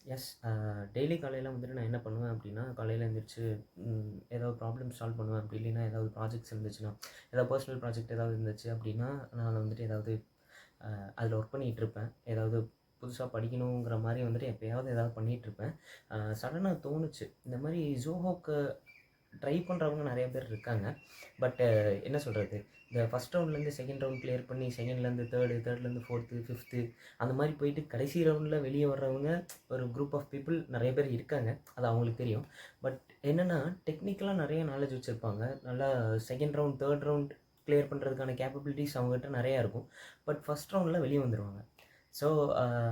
S. Daily காலையில வந்துட்டு நான் என்ன பண்ணுவேன் அப்படின்னா, காலையில எந்திரிச்சு ஏதாவது ப்ராப்ளம் சால்வ் பண்ணுவேன். அப்படி இல்லைன்னா ஏதாவது ப்ராஜெக்ட்ஸ் இருந்துச்சுன்னா, ஏதாவது பர்சனல் ப்ராஜெக்ட் ஏதாவது இருந்துச்சு அப்படின்னா, நான் வந்துட்டு ஏதாவது அதில ஒர்க் பண்ணிகிட்ருப்பேன். ஏதாவது புதுசா படிக்கணுங்கிற மாரி வந்துட்டு எப்பயாவது ஏதாவது பண்ணிகிட்ருப்பேன். சடனா தோணுச்சு. இந்த மாரி Zohoக்கு ட்ரை பண்ணுறவங்க நெறைய பேர் இருக்காங்க. பட் என்ன சொல்றது? இந்த ஃபர்ஸ்ட் ரவுண்ட்லேருந்து செகண்ட் ரவுண்ட் கிளியர் பண்ணி, செகண்ட்லேருந்து தேர்டு, தேர்ட்லேருந்து ஃபோர்த்து, ஃபிஃப்த்து அந்த மாரி போயிட்டு கடைசி ரவுண்டில வெளிய வர்றவங்க ஒரு குரூப் ஆஃப் பீப்பிள் நெறைய பேர் இருக்காங்க. அது அவங்களுக்கு தெரியும். பட் என்னன்னா, டெக்னிக்கலா நெறைய நாலேட்ஜ் வச்சிருப்பாங்க. நல்லா second round, third round clear பண்ணுறதுக்கான கேப்பபிலிட்டீஸ் அவங்ககிட்ட நெறையா இருக்கும். பட் ஃபர்ஸ்ட் ரவுண்ட்ல வெளிய வந்துருவாங்க. ஸோ,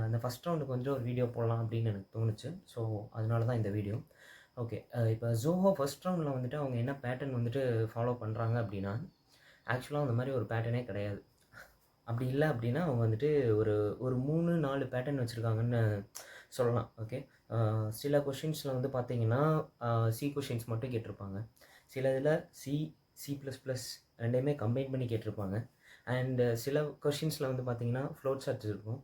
அந்த ஃபர்ஸ்ட் ரவுண்டுக்கு கொஞ்சம் ஒரு வீடியோ போடலாம் அப்படின்னு எனக்கு தோணுச்சு. ஸோ, அதனால தான் இந்த வீடியோ. ஓகே. இப்போ Zoho ஃபர்ஸ்ட் ரவுண்ட்ல வந்துட்டு அவங்க என்ன பேட்டர்ன் வந்துட்டு ஃபாலோ பண்றாங்க அப்படின்னா, ஆக்சுவலா அந்த மாரி ஒரு பேட்டர்னே கிடையாது. அப்படி இல்ல அப்படின்னா, அவங்க வந்துட்டு ஒரு ஒரு 3, 4 பேட்டர்ன் வச்சிருக்காங்கன்னு சொல்லலாம். ஓகே. அ சில கொஷின்ஸ்ல வந்து பார்த்தீங்கன்னா, சி கொஷின்ஸ் மட்டும் கேட்டிருப்பாங்க. சில இதில சி, சி ப்ளஸ் ப்ளஸ் 2யுமே கம்பைன் பண்ணி கேட்டிருப்பாங்க. அண்ட் சில கொஷின்ஸ்ல வந்து பார்த்தீங்கன்னா, ஃப்ளோட் சார்ட்ஸ் இருக்கும்.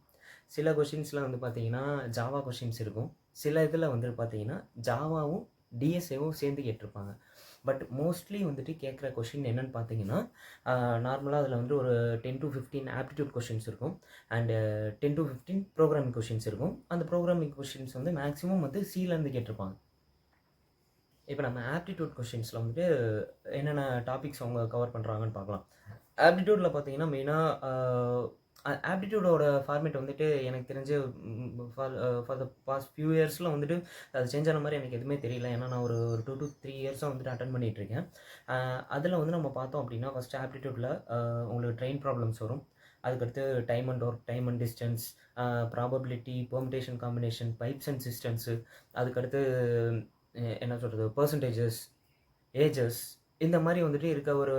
சில கொஷின்ஸ்ல வந்து பார்த்தீங்கன்னா, ஜாவா கொஷின்ஸ் இருக்கும். சில இதில வந்து பார்த்தீங்கன்னா, ஜாவாவும், டிஎஸ்ஏவும் சேர்ந்து கேட்டிருப்பாங்க. பட் மோஸ்ட்லி வந்துட்டு கேட்குற கொஷின் என்னன்னு பார்த்தீங்கன்னா, நார்மலா அதில வந்து ஒரு 10 டூ 15 ஆப்டிட்யூட் கொஷின்ஸ் இருக்கும். அண்ட் 10 டூ 15 ப்ரோகிராமிங் கொஷின்ஸ் இருக்கும். அந்த ப்ரோகிராமிங் கொஷின்ஸ் வந்து மேக்ஸிமம் வந்து சிலேருந்து கேட்டிருப்பாங்க. இப்ப நம்ம ஆப்டிட்யூட் கொஷின்ஸ்ல வந்துட்டு என்னென்ன டாபிக்ஸ் அவங்க கவர் பண்றாங்கன்னு பார்க்கலாம். ஆப்டிட்யூட்ல பார்த்தீங்கன்னா, மெயினா ஆப்டிட்யூடோட ஃபார்மேட் வந்துட்டு எனக்கு தெரிஞ்சு ஃபார் த பாஸ்ட் ஃபியூ இயர்ஸ்ல வந்துட்டு அது சேஞ்ச் ஆன மாரி எனக்கு எதுவுமே தெரியல. ஏன்னா நான் ஒரு 2 டூ 3 இயர்ஸா வந்துட்டு அட்டெண்ட் பண்ணிட்டு இருக்கேன். அதில வந்து நம்ம பார்த்தோம் அப்படின்னா, ஃபர்ஸ்ட் ஆப்டிட்யூட்ல உங்களுக்கு ட்ரெயின் ப்ராப்ளம்ஸ் வரும். அதுக்கடுத்து time and work, time and distance, probability, permutation combination, pipes and systems, அதுக்கடுத்து என்ன சொல்றது? பெர்சன்டேஜஸ், ஏஜஸ் இந்த மாரி வந்துட்டு இருக்க ஒரு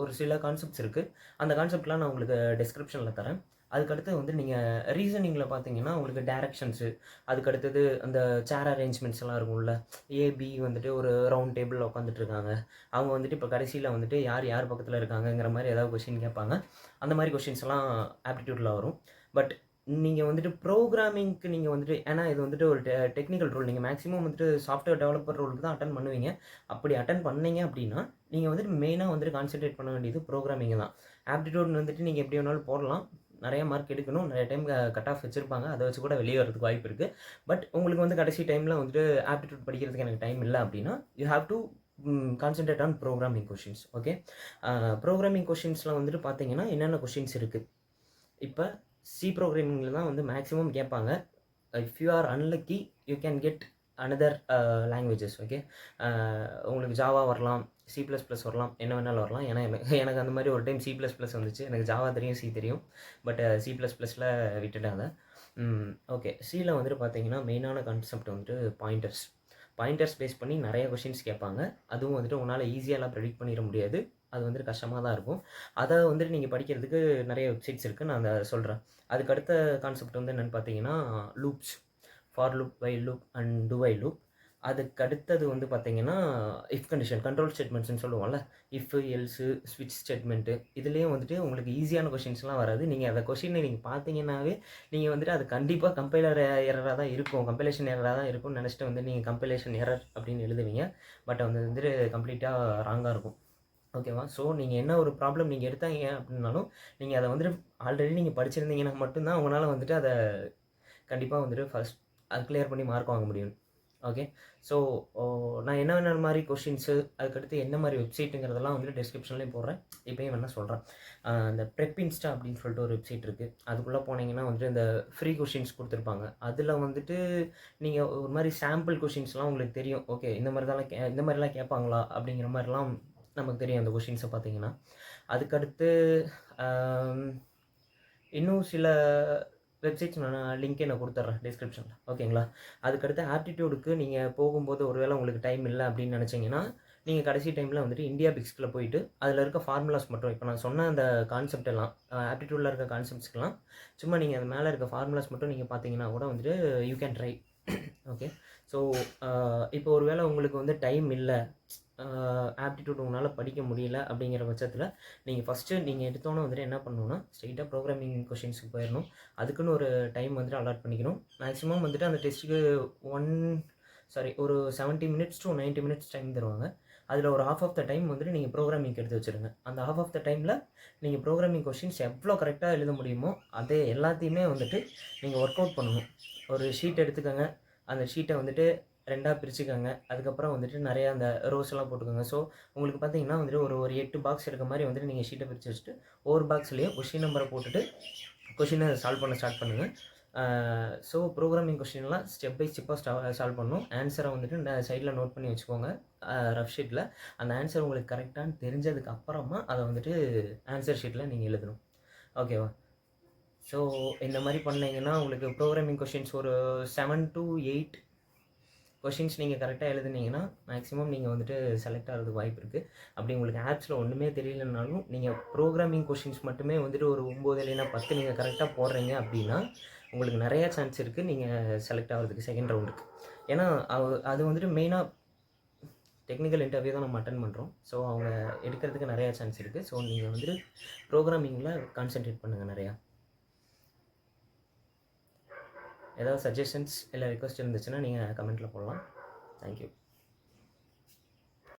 ஒரு சில கான்செப்ட்ஸ் இருக்கு. அந்த கான்செப்ட்லாம் நான் உங்களுக்கு டிஸ்கிரிப்ஷன்ல தரேன். அதுக்கடுத்து வந்து நீங்க ரீசனிங்ல பார்த்தீங்கன்னா, உங்களுக்கு டைரக்ஷன்ஸு, அதுக்கடுத்தது அந்த சேர் அரேஞ்ச்மெண்ட்ஸ் எல்லாம் இருக்கும்ல. ஏ, பி வந்துட்டு ஒரு ரவுண்ட் டேபிள்ல உட்காந்துட்டு இருக்காங்க. அவங்க வந்துட்டு இப்ப கடைசில வந்துட்டு யார் யார் பக்கத்துல இருக்காங்கங்கிற மாரி ஏதாவது கொஸ்டின் கேட்பாங்க. அந்த மாரி கொஸ்டின்ஸ் எல்லாம் ஆப்டிட்யூட்ல வரும். பட் நீங்க வந்துட்டு புரோகிராமிங்க்கு நீங்க வந்துட்டு ஏன்னா இது வந்துட்டு ஒரு டெக்னிக்கல் ரோல். நீங்க மேக்ஸிமம் வந்துட்டு சாஃப்ட்வேர் டெவலப்பர் ரோலுக்கு தான் அட்டெண்ட் பண்ணுவீங்க. அப்படி அட்டெண்ட் பண்ணீங்க அப்படின்னா, நீங்க வந்துட்டு மெயினா வந்துட்டு கான்சன்ட்ரேட் பண்ண வேண்டியது புரோகிராமிங் தான். ஆப்டிட்யூட் வந்துட்டு நீங்க எப்படி வேணாலும் போடலாம். நெறைய மார்க் எடுக்கணும். நெறைய டைம் கட் ஆஃப் வச்சிருப்பாங்க. அத வச்சு கூட வெளிய வரதுக்கு வாய்ப்பு இருக்கு. பட் உங்களுக்கு வந்து கடைசி டைம்ல வந்துட்டு ஆப்டிட்யூட் படிக்கிறதுக்கு எனக்கு டைம் இல்ல அப்படின்னா, you have to concentrate on programming questions. Okay. Programming கொஸ்டின்ஸ்ல வந்துட்டு பார்த்தீங்கன்னா, என்னென்ன கொஸ்டின்ஸ் இருக்கு? இப்ப சி புரோகிராமிங்ல தான் வந்து மேக்ஸிமம் கேட்பாங்க. If you are unlucky you can get another languages. Okay. உங்களுக்கு ஜாவா வரலாம், சி ப்ளஸ் ப்ளஸ் வரலாம், என்ன வேணாலும் வரலாம். ஏன்னா எனக்கு அந்த மாதிரி ஒரு டைம் சி ப்ளஸ் ப்ளஸ் வந்துச்சு. எனக்கு ஜாவா தெரியும், சி தெரியும். பட் சி ப்ளஸ் ப்ளஸில் விட்டுட்டேன் அதை. ஓகே. சியில் வந்துட்டு பார்த்தீங்கன்னா மெயினான கான்செப்ட் வந்துட்டு பாயிண்டர்ஸ். பாயிண்டர்ஸ் பேஸ் பண்ணி நிறைய கொஷின்ஸ் கேட்பாங்க. அதுவும் வந்துட்டு உங்களால் ஈஸியாலாம் ப்ரெடிக்ட் பண்ணிட முடியாது. அது வந்துட்டு கஷ்டமாக தான் இருக்கும். அதை வந்துட்டு நீங்கள் படிக்கிறதுக்கு நிறைய வெப்சைட்ஸ் இருக்குது. நான் அதை சொல்கிறேன். அதுக்கு அடுத்த கான்செப்ட் வந்து என்னென்னு பார்த்தீங்கன்னா loops. For loop, while loop and to while loop. அதுக்கு அடுத்தது வந்து பார்த்தீங்கன்னா இஃப் கண்டிஷன், கண்ட்ரோல் ஸ்டேட்மெண்ட்ஸ்னு சொல்லுவோம்ல. இஃப், எல்ஸு, ஸ்விட்ச் ஸ்டேட்மெண்ட்டு இதுலேயும் வந்துட்டு உங்களுக்கு ஈஸியான கொஷின்ஸ்லாம் வராது. நீங்கள் அந்த கொஷினை நீங்கள் பார்த்தீங்கன்னாவே நீங்கள் வந்துட்டு அது கண்டிப்பாக கம்பைலர் எரராக தான் இருக்கும், கம்பைலேஷன் எரராக தான் இருக்கும்னு நினச்சிட்டு வந்து நீங்கள் கம்பைலேஷன் எரர் அப்படின்னு எழுதுவீங்க. பட் அது வந்துட்டு கம்ப்ளீட்டாக ராங்காக இருக்கும். ஓகேவா? ஸோ நீங்கள் என்ன ஒரு ப்ராப்ளம் நீங்கள் எடுத்தாங்க அப்படின்னாலும், நீங்கள் அதை வந்துட்டு ஆல்ரெடி நீங்கள் படிச்சிருந்தீங்கன்னா மட்டும்தான் உங்களால் வந்துட்டு அதை கண்டிப்பாக வந்துட்டு ஃபர்ஸ்ட் அது கிளியர் பண்ணி மார்க் வாங்க முடியும். ஓகே. ஸோ நான் என்னென்ன மாதிரி கொஷின்ஸு, அதுக்கடுத்து என்ன மாதிரி வெப்சைட்டுங்கிறதெல்லாம் வந்துட்டு டிஸ்கிரிப்ஷன்லேயும் போடுறேன். இப்போயும் வேணால் சொல்கிறேன். இந்த ப்ரெப் இன்ஸ்டா அப்படின்னு சொல்லிட்டு ஒரு வெப்சைட் இருக்குது. அதுக்குள்ளே போனீங்கன்னா வந்துட்டு இந்த ஃப்ரீ கொஷின்ஸ் கொடுத்துருப்பாங்க. அதில் வந்துட்டு நீங்கள் ஒரு மாதிரி சாம்பிள் கொஷின்ஸ்லாம் உங்களுக்கு தெரியும். ஓகே, இந்த மாதிரிலாம் கேட்பாங்களா அப்படிங்கிற மாதிரிலாம் நமக்கு தெரியும் அந்த கொஷின்ஸை பார்த்தீங்கன்னா. அதுக்கடுத்து இன்னும் சில வெப்சைட்ஸ் நான் லிங்க்கே நான் கொடுத்துட்றேன் டிஸ்கிரிப்ஷனில். ஓகேங்களா? அதுக்கடுத்து ஆப்டிட்யூடுக்கு நீங்கள் போகும்போது ஒருவேளை உங்களுக்கு டைம் இல்லை அப்படின்னு நினச்சிங்கன்னா, நீங்கள் கடைசி டைமில் வந்துட்டு இந்தியா பிக்ஸ்குள்ள போயிட்டு அதில் இருக்க ஃபார்முலாஸ் மட்டும் இப்போ நான் சொன்ன அந்த கான்செப்ட் எல்லாம் ஆப்டிட்யூடில் இருக்க கான்செப்ட்ஸ்க்கெல்லாம் சும்மா நீங்கள் அது மேலே இருக்க ஃபார்முலாஸ் மட்டும் நீங்கள் பார்த்தீங்கன்னா கூட வந்துட்டு you can try. Okay. So இப்போ ஒரு வேளை உங்களுக்கு வந்து டைம் இல்ல, ஆப்டிட்யூட் உங்களால் படிக்க முடியல அப்படிங்கிற பட்சத்தில், நீங்கள் ஃபஸ்ட்டு நீங்கள் எடுத்தோன்னே வந்துட்டு என்ன பண்ணணும்னா, ஸ்ட்ரெயிட்டாக ப்ரோக்ராமிங் கொஷின்ஸுக்கு போயிடணும். அதுக்குன்னு ஒரு டைம் வந்துட்டு அலாட் பண்ணிக்கணும். மேக்ஸிமம் வந்துட்டு அந்த டெஸ்ட்டுக்கு ஒரு 70 மினிட்ஸ் டு 90 மினிட்ஸ் டைம் தருவாங்க. அதில் ஒரு ஹாஃப் ஆஃப் த டைம் வந்துட்டு நீங்கள் ப்ரோக்ராமிங்க்கு எடுத்து வச்சுருங்க. அந்த ஹாஃப் ஆஃப் த டைமில் நீங்கள் ப்ரோக்ராமிங் கொஷின்ஸ் எவ்வளோ கரெக்டாக எழுத முடியுமோ, அதே எல்லாத்தையுமே வந்துட்டு நீங்கள் ஒர்க் அவுட் பண்ணணும். ஒரு ஷீட் எடுத்துக்கோங்க. அந்த ஷீட்டை வந்துட்டு 2ஆ பிரிச்சுக்கோங்க. அதுக்கப்புறம் வந்துட்டு நிறையா அந்த ரோஸ்லாம் போட்டுக்கோங்க. ஸோ உங்களுக்கு பார்த்தீங்கன்னா வந்துட்டு ஒரு 8 பாக்ஸ் இருக்க மாதிரி வந்துட்டு நீங்கள் ஷீட்டை பிரித்து வச்சுட்டு, ஒவ்வொரு பாக்ஸ்லேயும் கொஷின் நம்பரை போட்டுட்டு கொஷினை சால்வ் பண்ண ஸ்டார்ட் பண்ணுங்கள். ஸோ ப்ரோக்ராமிங் கொஷின்லாம் ஸ்டெப் பை ஸ்டெப்பாக சால்வ் பண்ணணும். ஆன்சரை வந்துட்டு சைடில் நோட் பண்ணி வச்சுக்கோங்க ரஃப் ஷீட்டில். அந்த ஆன்சர் உங்களுக்கு கரெக்டானு தெரிஞ்சதுக்கு அப்புறமா அதை வந்துட்டு ஆன்சர் ஷீட்டில் நீங்கள் எழுதணும். ஓகேவா? ஸோ இந்த மாதிரி பண்ணிங்கன்னா உங்களுக்கு ப்ரோக்ராமிங் கொஷின்ஸ் ஒரு 7 to 8 கொஷின்ஸ் நீங்கள் கரெக்டாக எழுதுனீங்கன்னா மேக்ஸிமம் நீங்கள் வந்துட்டு செலக்ட் ஆகிறதுக்கு வாய்ப்பு இருக்குது. அப்படி உங்களுக்கு ஆப்ஸில் ஒன்றுமே தெரியலனாலும் நீங்கள் ப்ரோக்ராமிங் கொஷின்ஸ் மட்டுமே வந்துட்டு ஒரு 9 இல்லைன்னா 10 நீங்கள் கரெக்டாக போடுறீங்க அப்படின்னா உங்களுக்கு நிறையா சான்ஸ் இருக்குது நீங்கள் செலக்ட் ஆகிறதுக்கு செகண்ட் ரவுண்டுக்கு. ஏன்னா அது வந்துட்டு மெயினாக டெக்னிக்கல் இன்டர்வியூ தான் நம்ம அட்டன் பண்ணுறோம். ஸோ அவங்க எடுக்கிறதுக்கு நிறையா சான்ஸ் இருக்குது. ஸோ நீங்கள் வந்துட்டு ப்ரோக்ராமிங்கில் கான்சென்ட்ரேட் பண்ணுங்கள் நிறையா. ஏதாவது சஜஷன்ஸ் இல்லை ரிக்வெஸ்ட் இருந்துச்சுன்னா நீங்கள் கமெண்ட்டில் போடலாம். தேங்க்யூ.